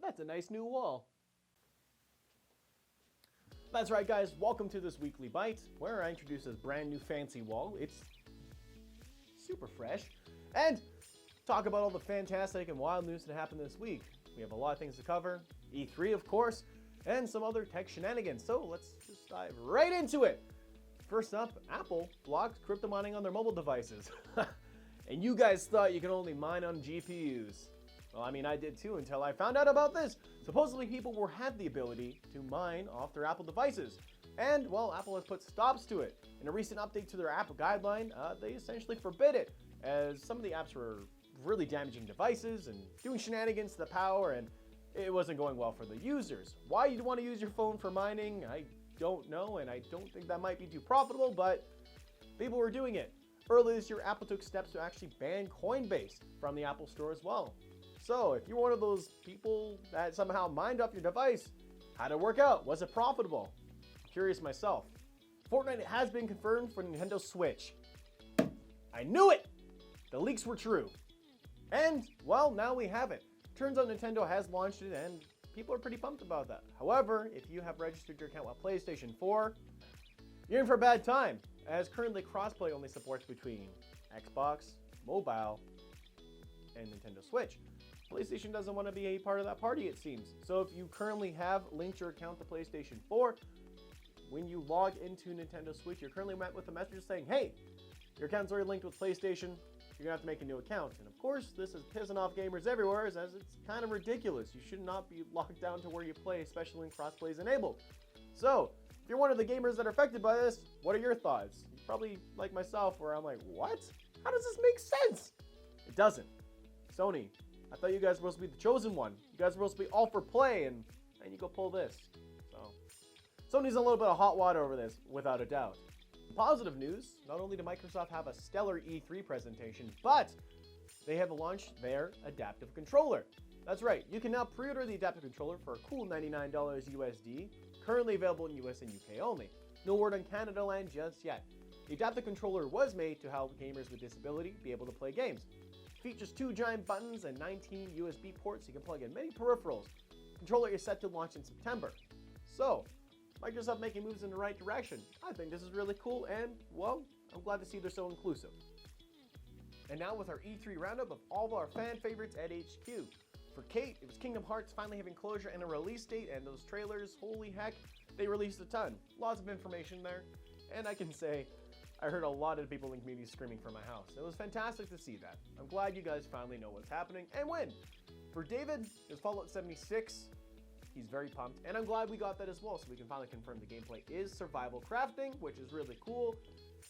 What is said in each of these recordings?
That's a nice new wall. That's right, guys. Welcome to this weekly Byte, where I introduce this brand new fancy wall. It's super fresh. And talk about all the fantastic and wild news that happened this week. We have a lot of things to cover. E3, of course, and some other tech shenanigans. So let's just dive right into it. First up, Apple blocked crypto mining on their mobile devices. And you guys thought you could only mine on GPUs. Well, I mean, I did too until I found out about this. Supposedly, people had the ability to mine off their Apple devices. And, well, Apple has put stops to it. In a recent update to their app guideline, they essentially forbid it, as some of the apps were really damaging devices and doing shenanigans to the power, and it wasn't going well for the users. Why you'd want to use your phone for mining, I don't know, and I don't think that might be too profitable, but people were doing it. Earlier this year, Apple took steps to actually ban Coinbase from the Apple Store as well. So if you're one of those people that somehow mined off your device, how'd it work out? Was it profitable? Curious myself. Fortnite has been confirmed for Nintendo Switch. I knew it! The leaks were true. And, well, now we have it. Turns out Nintendo has launched it and people are pretty pumped about that. However, if you have registered your account with PlayStation 4, you're in for a bad time, as currently crossplay only supports between Xbox, mobile, and Nintendo Switch. PlayStation doesn't want to be a part of that party, it seems. So if you currently have linked your account to PlayStation 4, when you log into Nintendo Switch, you're currently met with a message saying, hey, your account's already linked with PlayStation, you're gonna have to make a new account. And of course, this is pissing off gamers everywhere, as it's kind of ridiculous. You should not be locked down to where you play, especially when crossplay is enabled. So, if you're one of the gamers that are affected by this, what are your thoughts? You're probably like myself, where I'm like, what? How does this make sense? It doesn't. Sony, I thought you guys were supposed to be the chosen one. You guys were supposed to be all for play, and you go pull this. So, Sony's in a little bit of hot water over this, without a doubt. Positive news, not only did Microsoft have a stellar E3 presentation, but they have launched their adaptive controller. That's right, you can now pre-order the adaptive controller for a cool $99 USD, currently available in US and UK only. No word on Canada land just yet. The adaptive controller was made to help gamers with disability be able to play games. It features 2 giant buttons and 19 USB ports, so you can plug in many peripherals. The controller is set to launch in September. So, Microsoft making moves in the right direction. I think this is really cool, and, well, I'm glad to see they're so inclusive. And now with our E3 roundup of all of our fan favorites at HQ. For Kate, it was Kingdom Hearts finally having closure and a release date, and those trailers, holy heck, they released a ton. Lots of information there, and I can say, I heard a lot of people in the community screaming from my house. It was fantastic to see that. I'm glad you guys finally know what's happening and when. For David, it was Fallout 76. He's very pumped, and I'm glad we got that as well, so we can finally confirm the gameplay is survival crafting, which is really cool.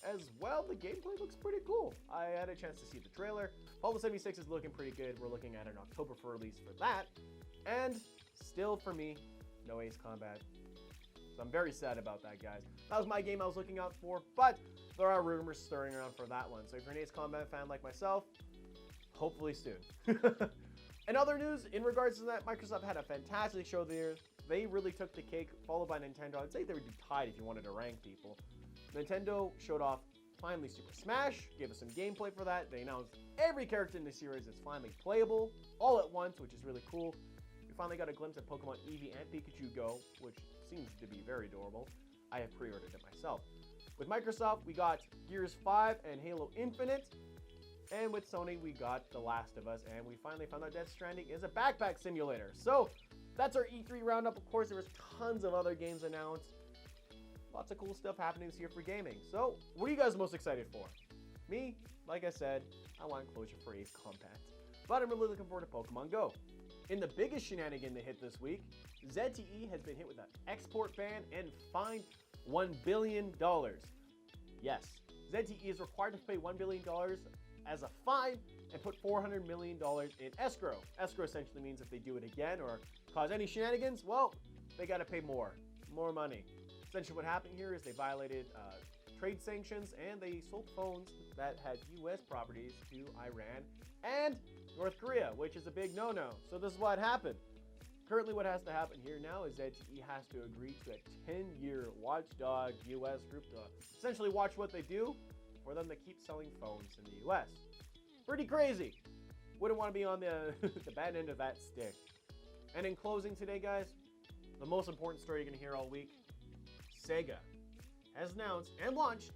As well, the gameplay looks pretty cool. I had a chance to see the trailer. Fallout 76 is looking pretty good. We're looking at an October for release for that. And still, for me, no Ace Combat. So I'm very sad about that, guys. That was my game I was looking out for, but there are rumors stirring around for that one. So if you're an Ace Combat fan like myself, hopefully soon. In other news, in regards to that, Microsoft had a fantastic show there. They really took the cake, followed by Nintendo. I'd say they would be tied if you wanted to rank people. Nintendo showed off finally Super Smash, gave us some gameplay for that. They announced every character in the series is finally playable all at once, which is really cool. We finally got a glimpse at Pokemon Eevee and Pikachu Go, which seems to be very adorable. I have pre-ordered it myself. With Microsoft, we got Gears 5 and Halo Infinite. And with Sony, we got The Last of Us, and we finally found out Death Stranding is a backpack simulator. So, that's our E3 roundup. Of course, there was tons of other games announced. Lots of cool stuff happening this year for gaming. So, what are you guys most excited for? Me, like I said, I want closure for Ace Combat. But I'm really looking forward to Pokemon Go. In the biggest shenanigan that hit this week, ZTE has been hit with an export ban and fined $1 billion. Yes, ZTE is required to pay $1 billion as a fine and put $400 million in escrow. Escrow essentially means if they do it again or cause any shenanigans, well, they got to pay more money. Essentially what happened here is they violated trade sanctions and they sold phones that had US properties to Iran and North Korea, which is a big no-no. So this is what happened. Currently what has to happen here now is that ZTE has to agree to a 10-year watchdog US group to essentially watch what they do for them to keep selling phones in the US. Pretty crazy. Wouldn't want to be on the bad end of that stick. And in closing today, guys, the most important story you're going to hear all week, Sega has announced and launched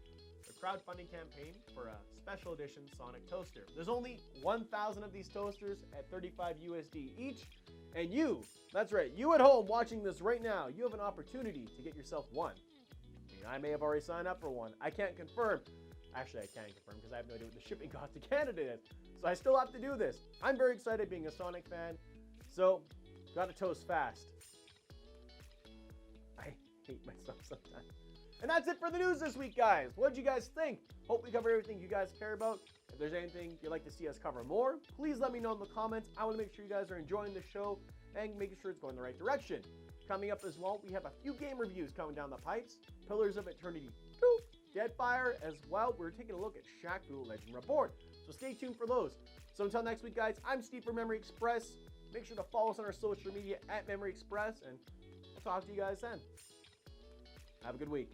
a crowdfunding campaign for a special edition Sonic toaster. There's only 1,000 of these toasters at 35 USD each, and you, that's right, you at home watching this right now, you have an opportunity to get yourself one. I mean, I may have already signed up for one. I can't confirm. Actually, I can confirm because I have no idea what the shipping cost to Canada is. So I still have to do this. I'm very excited being a Sonic fan, so gotta toast fast. I hate myself sometimes. And that's it for the news this week, guys. What did you guys think? Hope we covered everything you guys care about. If there's anything you'd like to see us cover more, please let me know in the comments. I want to make sure you guys are enjoying the show and making sure it's going the right direction. Coming up as well, we have a few game reviews coming down the pipes. Pillars of Eternity 2, Deadfire, as well. We're taking a look at Shaq Fu Legend Reborn. So stay tuned for those. So until next week, guys, I'm Steve from Memory Express. Make sure to follow us on our social media at Memory Express, and I'll talk to you guys then. Have a good week.